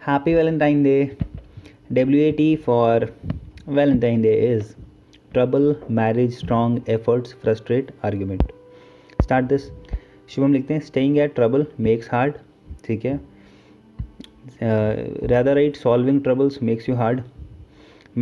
Happy Valentine Day. WAT for Valentine Day is trouble, marriage, strong efforts, frustrate, argument. Start this. Shubham लिखते हैं staying at trouble makes hard. ठीक है. Rather write solving troubles makes you hard.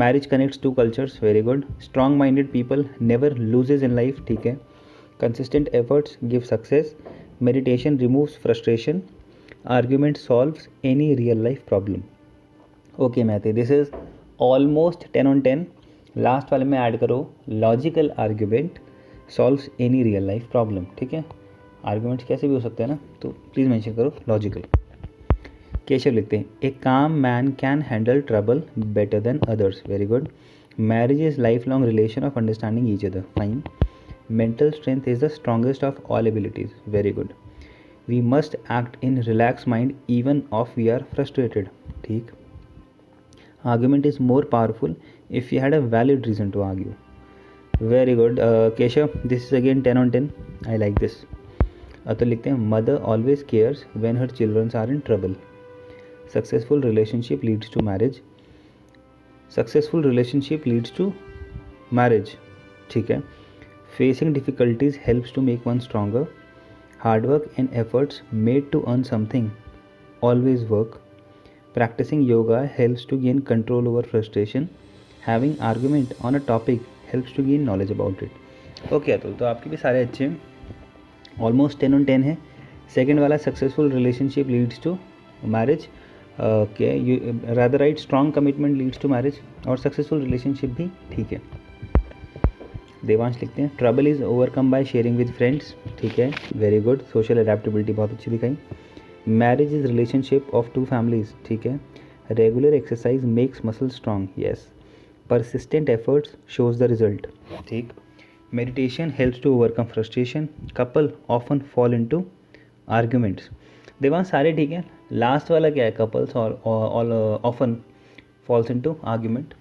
Marriage connects two cultures. Very good. Strong minded people never loses in life. ठीक है. Consistent efforts give success. Meditation removes frustration. Argument solves any real life problem. Okay Mehti, this is almost 10 on 10. Last वाले में add करो logical argument solves any real life problem. ठीक है, arguments कैसे भी हो सकते हैं ना, तो प्लीज़ मेंशन करो लॉजिकल. केशव लिखते हैं a calm man can handle trouble better than others. Very good. Marriage is life long relation of understanding each other. Fine. Mental strength is the strongest of all abilities. Very good. We must act in relax mind even of we are frustrated. ठीक. Argument is more powerful if you had a valid reason to argue. Very good. Keshav, this is again 10 on 10. I like this. Atul लिखते हैं mother always cares when her children are in trouble. Successful relationship leads to marriage. Successful relationship leads to marriage. ठीक है. Facing difficulties helps to make one stronger. Hard work and efforts made to earn something always work. Practicing yoga helps to gain control over frustration. Having argument on a topic helps to gain knowledge about it. Okay Atul, तो आपके भी सारे अच्छे हैं. Almost 10 on 10 है. Second वाला successful relationship leads to marriage. Okay, you rather right strong commitment leads to marriage. और successful relationship भी ठीक है. देवांश लिखते हैं trouble is overcome by sharing with friends. ठीक है, वेरी गुड. सोशल अडेप्टेबिलिटी बहुत अच्छी दिखाई. Marriage is relationship of two families. ठीक है. Regular exercise makes muscle strong. Yes. Persistent efforts shows the result. ठीक. Meditation helps to overcome frustration. Couple often fall into arguments. Devansh सारे ठीक है. Last वाला क्या है, कपल्स और ऑफन फॉल्स इनटू आर्ग्यूमेंट.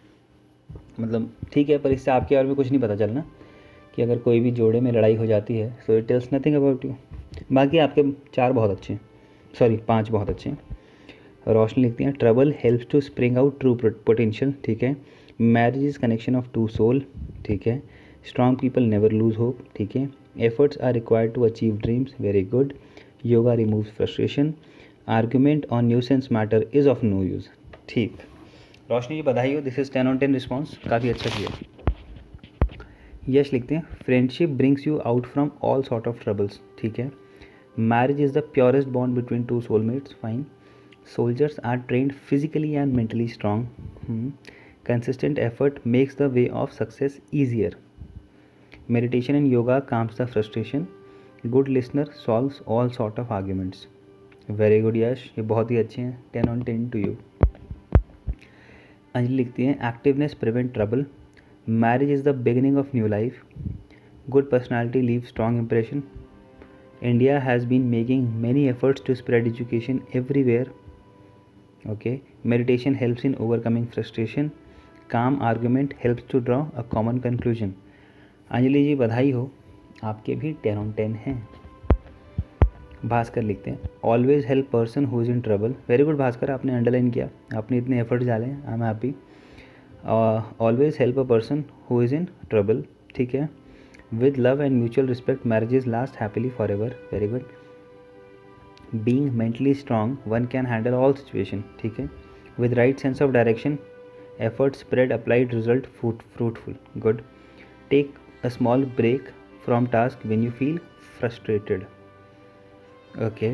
मतलब ठीक है, पर इससे आपके बारे में कुछ नहीं पता चलना कि अगर कोई भी जोड़े में लड़ाई हो जाती है, so it tells nothing about you. बाकी आपके 4 बहुत अच्छे हैं, सॉरी 5 बहुत अच्छे हैं. रोशनी लिखती हैं trouble helps to spring out true potential. ठीक है. Marriage is connection of two soul. ठीक है. Strong people never lose hope. ठीक है. Efforts are required to achieve dreams. Very good. Yoga removes frustration. Argument on nuisance matter is of no use. ठीक. रोशनी जी बधाई हो, this is 10 on 10 response. काफ़ी अच्छा किया. यश लिखते हैं friendship brings you out from all sort of troubles. ठीक है. Marriage is the purest bond between two soulmates. Fine. Soldiers are trained physically and mentally strong. Consistent effort makes the way of success easier. Meditation and yoga calms the frustration. Good listener solves all sort of arguments. Very good यश, ये बहुत ही अच्छे हैं. 10 on 10 to you. Anjali लिखती हैं activeness prevent trouble. Marriage is the beginning of new life. Good personality leave strong impression. India has been making many efforts to spread education everywhere. Okay. Meditation helps in overcoming frustration. Calm argument helps to draw a common conclusion. Anjali ji बधाई हो, आपके भी 10 on 10 हैं. भास्कर लिखते हैं always help person who is in trouble. Very good Bhaskar, आपने underline किया, आपने इतने एफर्ट्स डाले, I am happy. Always help a person who is in trouble. ठीक है. With love and mutual respect, marriages last happily forever. Very good. Being mentally strong, one can handle all situations. ठीक है. With right sense of direction, effort spread, applied result fruitful. Good. Take a small break from task when you feel frustrated. Okay.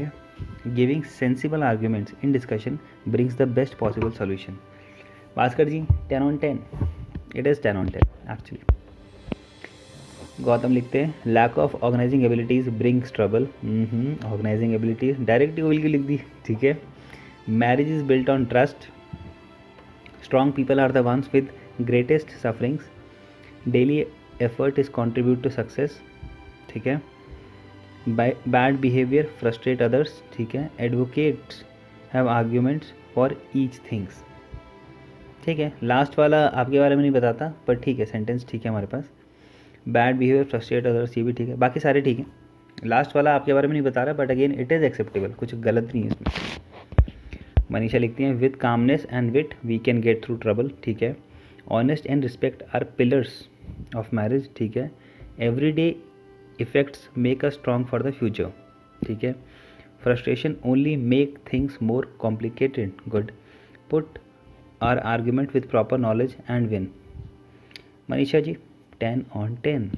Giving sensible arguments in discussion brings the best possible solution. Bhaskar ji 10 on 10. It is 10 on 10 actually. Gautam लिखते हैं lack of organising abilities brings trouble. Organising abilities direct goal की लिख दी. ठीक है. Marriage is built on trust. Strong people are the ones with greatest sufferings. Daily effort is contribute to success. ठीक है. Bad behaviour frustrate others. ठीक है. Advocates have arguments for each things. ठीक है. लास्ट वाला आपके बारे में नहीं बताता, पर ठीक है, सेंटेंस ठीक है हमारे पास. बैड बिहेवियर फ्रस्ट्रेट अदर्स, ये भी ठीक है. बाकी सारे ठीक हैं. लास्ट वाला आपके बारे में नहीं बता रहा, but again it is acceptable, कुछ गलत नहीं है इसमें. मनीषा लिखती हैं with calmness and wit we can get through trouble, ठीक है। Honest and respect are pillars of marriage, ठीक है। Every day effects make a strong for the future, ठीक है। Frustration only make things more complicated, good. Put our argument with proper knowledge and win. Manisha ji 10/10।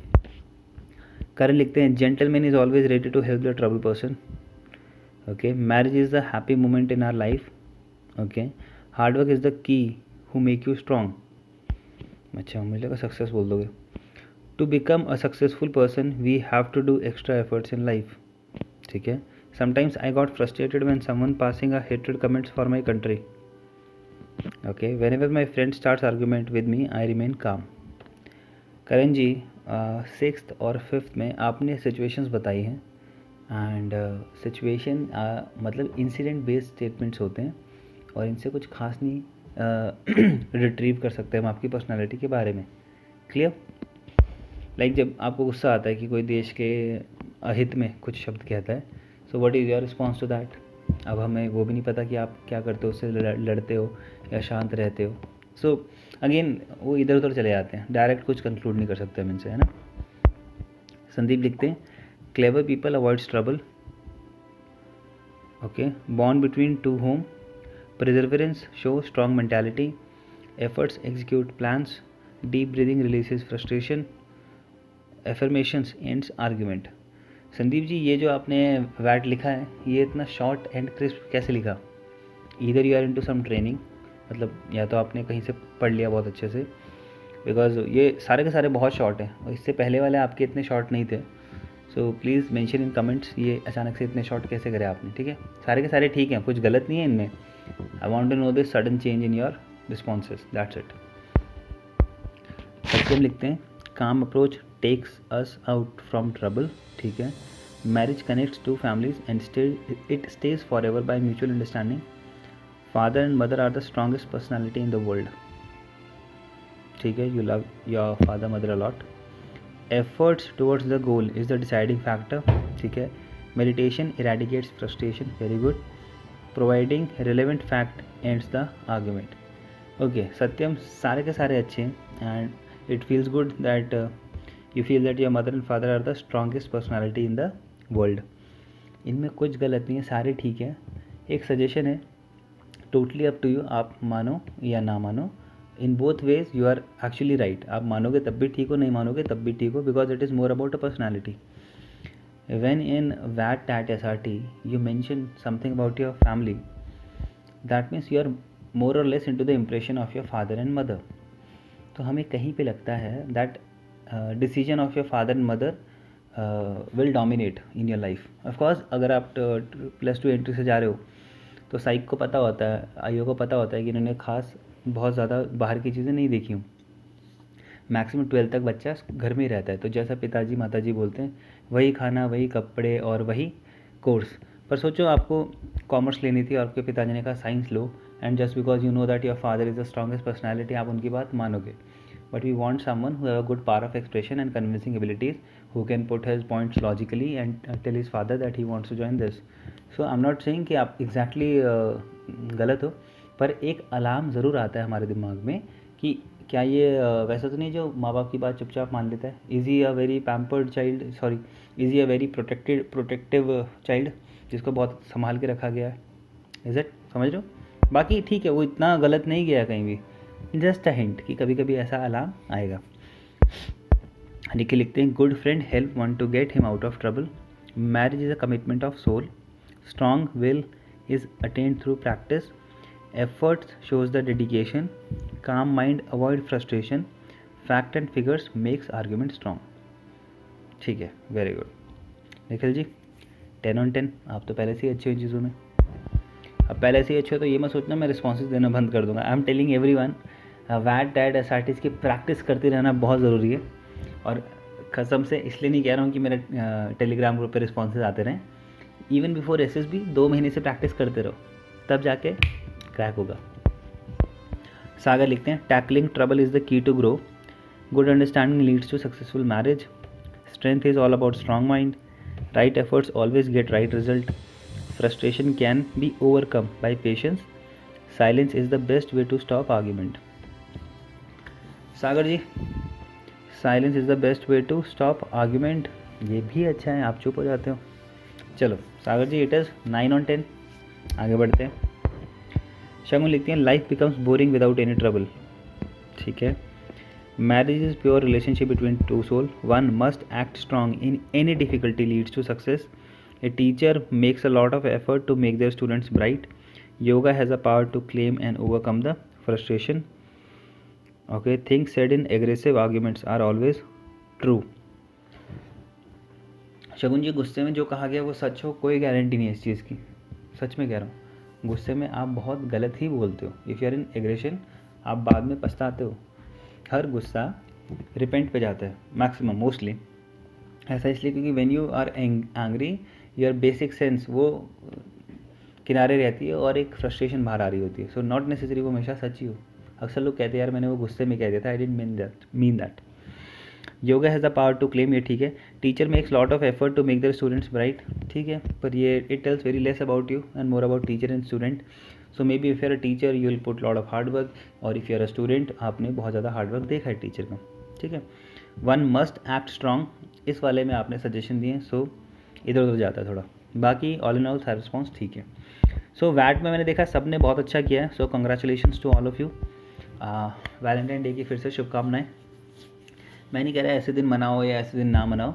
Karan लिखते हैं gentleman is always ready to help the trouble person, okay. Marriage is the happy moment in our life, okay. Hard work is the key who make you strong, अच्छा मुझे लगा success बोल दोगे। To become a successful person we have to do extra efforts in life, ठीक है। Sometimes I got frustrated when someone passing a hated comments for my country, okay. Whenever my friend starts argument with me I remain calm. Karan ji 6th और 5th में आपने situations बताई हैं and situation मतलब incident based statements होते हैं और इनसे कुछ खास नहीं रिट्रीव कर सकते हम आपकी पर्सनालिटी के बारे में, क्लियर। लाइक जब आपको गुस्सा आता है कि कोई देश के अहित में कुछ शब्द कहता है, so what is your response to that. अब हमें वो भी नहीं पता कि आप क्या करते हो, उससे लड़ते हो या शांत रहते हो। सो अगेन वो इधर उधर चले जाते हैं, डायरेक्ट कुछ कंक्लूड नहीं कर सकते हम इनसे, है ना। संदीप लिखते हैं clever people avoids trouble, okay. Bond between two home, perseverance show strong mentality, efforts execute plans, deep breathing releases frustration, affirmations ends argument। Sandeep ji ये जो आपने वैट लिखा है ये इतना शॉर्ट एंड क्रिस्प कैसे लिखा। Either you are into some training, मतलब या तो आपने कहीं से पढ़ लिया बहुत अच्छे से, बिकॉज ये सारे के सारे बहुत शॉर्ट हैं और इससे पहले वाले आपके इतने शॉर्ट नहीं थे। So please mention in comments ये अचानक से इतने शॉर्ट कैसे करे आपने, ठीक है। सारे के सारे ठीक हैं, कुछ गलत नहीं है इनमें। I want to know this sudden change in your responses. That's it. सत्यम लिखते हैं calm approach takes us out from trouble, ठीक है। Marriage connects two families and it stays forever by mutual understanding. Father and mother are the strongest personality in the world, ठीक है। You love your father mother a lot. Efforts towards the goal is the deciding factor, ठीक है। Meditation eradicates frustration, very good. Providing relevant fact ends the argument, okay. Satyam सारे के सारे अच्छे हैं and it feels good that you feel that your mother and father are the strongest personality in the world. इनमें कुछ गलत नहीं है, सारे ठीक है। एक सजेशन है, टोटली अप टू यू, आप मानो या ना मानो। In both ways you are actually right. आप मानोगे तब भी ठीक हो, नहीं मानोगे तब भी ठीक हो, because it is more about a personality. When in VAT at SRT you mention something about your family, that means you are more or less into the impression of your father and mother. तो हमें कहीं पे लगता है that decision of your father and mother will dominate in your life. Of course अगर आप +2 entry से जा रहे हो तो साइक को पता होता है, आईओ को पता होता है कि इन्होंने खास बहुत ज़्यादा बाहर की चीज़ें नहीं देखी हूँ। मैक्सिमम 12 तक बच्चा घर में ही रहता है, तो जैसा पिताजी माताजी बोलते हैं वही खाना, वही कपड़े और वही कोर्स। पर सोचो आपको कॉमर्स लेनी थी और आपके पिताजी ने कहा साइंस लो, and just because you know that your father is the strongest personality आप उनकी बात मानोगे। But we want someone who have a good power of expression and convincing abilities, who can put his points logically and tell his father that he wants to join this. So I am not saying कि आप exactly गलत हो, पर एक alarm ज़रूर आता है हमारे दिमाग में कि क्या ये वैसा तो नहीं जो माँ बाप की बात चुपचाप मान लेता है। Is he a very pampered child, sorry is he a very protective child जिसको बहुत संभाल के रखा गया है। इज़ इट, समझ रहे हो। बाकी ठीक है, वो इतना गलत नहीं गया कहीं भी, जस्ट अ हिंट कि कभी कभी ऐसा अलार्म आएगा। निखिल लिखते हैं good friend help one to get him out of trouble. Marriage is a commitment of soul. Strong will is attend through practice. Efforts shows the dedication. Calm mind avoid frustration. Fact and figures makes argument strong. ठीक है, very good Nikhil ji 10/10। आप तो पहले से ही अच्छे हो इन चीज़ों में। अब पहले से ही अच्छे हो तो ये मत सोचना मैं रिस्पॉन्सेज देना बंद कर दूंगा। I am telling everyone what that SRTs की प्रैक्टिस करते रहना बहुत ज़रूरी है। और कसम से इसलिए नहीं कह रहा हूँ कि मेरे टेलीग्राम ग्रुप पे रिस्पॉन्सेज आते रहें। इवन बिफोर एसएसबी 2 महीने से प्रैक्टिस करते रहो, तब जाके क्रैक होगा। सागर लिखते हैं tackling trouble is the key to grow. Good understanding leads to successful marriage. Strength is all about strong mind. Right efforts always get right result. Frustration can be overcome by patience silence is the best way to stop argument. Sagar ji, silence is the best way to stop argument, ये भी अच्छा है, आप चुप हो जाते हो। चलो सागर जी, इट इज़ 9/10। आगे बढ़ते हैं। शगुन लिखती हैं life becomes boring without any trouble. ठीक है। Marriage is pure relationship between two soul, one must act strong in any difficulty leads to success, a teacher makes a lot of effort to make their students bright, yoga has a power to claim and overcome the frustration, okay, things said in aggressive arguments are always true. Shagun ji, गुस्से में जो कहा गया वो सच हो, कोई guarantee नहीं है इस चीज़ की, सच में कह रहा हूँ। गुस्से में आप बहुत गलत ही बोलते हो। If you are in aggression, आप बाद में पछताते हो। हर गुस्सा रिपेंट पे जाता है मैक्सिमम, मोस्टली। ऐसा इसलिए क्योंकि when you are angry, your basic sense वो किनारे रहती है और एक फ्रस्ट्रेशन बाहर आ रही होती है। सो नॉट नेसेसरी वो हमेशा सच ही हो। अक्सर लोग कहते हैं यार मैंने वो गुस्से में कह दिया था, I didn't mean that. Yoga has the power to claim, ये ठीक है। Teacher makes lot of effort to make their students bright, ठीक है, पर ये it tells very less about you and more about teacher and student. So maybe if you are a teacher you will put lot of hard work, और if you are a student आपने बहुत ज़्यादा hard work देखा है teacher का, ठीक है। One must act strong, इस वाले में आपने सजेशन दिए, सो इधर उधर जाता है थोड़ा। बाकी ऑल इन ऑल सारा रिस्पॉन्स ठीक है। सो वैट में मैंने देखा सब ने बहुत अच्छा किया है, so congratulations to all of you. Valentine day की फिर से शुभकामनाएं। मैं नहीं कह रहा ऐसे दिन मनाओ या ऐसे दिन ना मनाओ,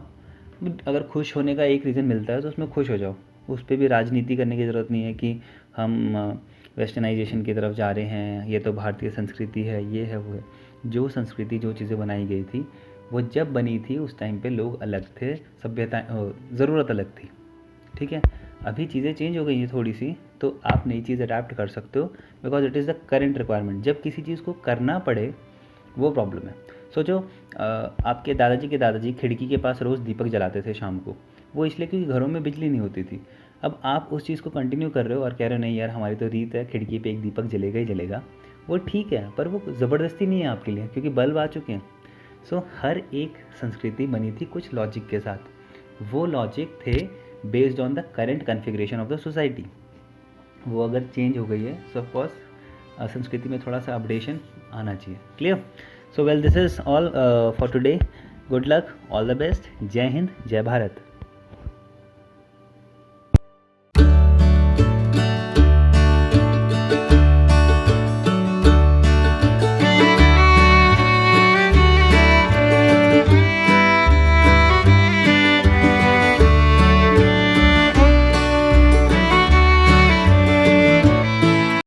अगर खुश होने का एक रीज़न मिलता है तो उसमें खुश हो जाओ। उस पर भी राजनीति करने की ज़रूरत नहीं है कि हम वेस्टर्नाइजेशन की तरफ जा रहे हैं, ये तो भारतीय संस्कृति है, ये है वो है। जो संस्कृति, जो चीज़ें बनाई गई थी वो जब बनी थी उस टाइम पे लोग अलग थे, सभ्यता ज़रूरत अलग थी, ठीक है। अभी चीज़ें चेंज हो गई हैं थोड़ी सी, तो आप नई चीज़ अडेप्ट कर सकते हो, because it is the current requirement. जब किसी चीज़ को करना पड़े वो प्रॉब्लम है। सोचो आपके दादाजी के दादाजी खिड़की के पास रोज़ दीपक जलाते थे शाम को, वो इसलिए क्योंकि घरों में बिजली नहीं होती थी। अब आप उस चीज़ को कंटिन्यू कर रहे हो और कह रहे हो नहीं यार हमारी तो रीत है, खिड़की पे एक दीपक जलेगा ही जलेगा, वो ठीक है, पर वो ज़बरदस्ती नहीं है आपके लिए, क्योंकि बल्ब आ चुके हैं। सो हर एक संस्कृति बनी थी कुछ लॉजिक के साथ, वो लॉजिक थे based on the current configuration of the society. वो अगर चेंज हो गई है सो ऑफकोर्स संस्कृति में थोड़ा सा अपडेशन आना चाहिए। Clear? So well, this is all for today. Good luck, all the best, जय हिंद, जय भारत।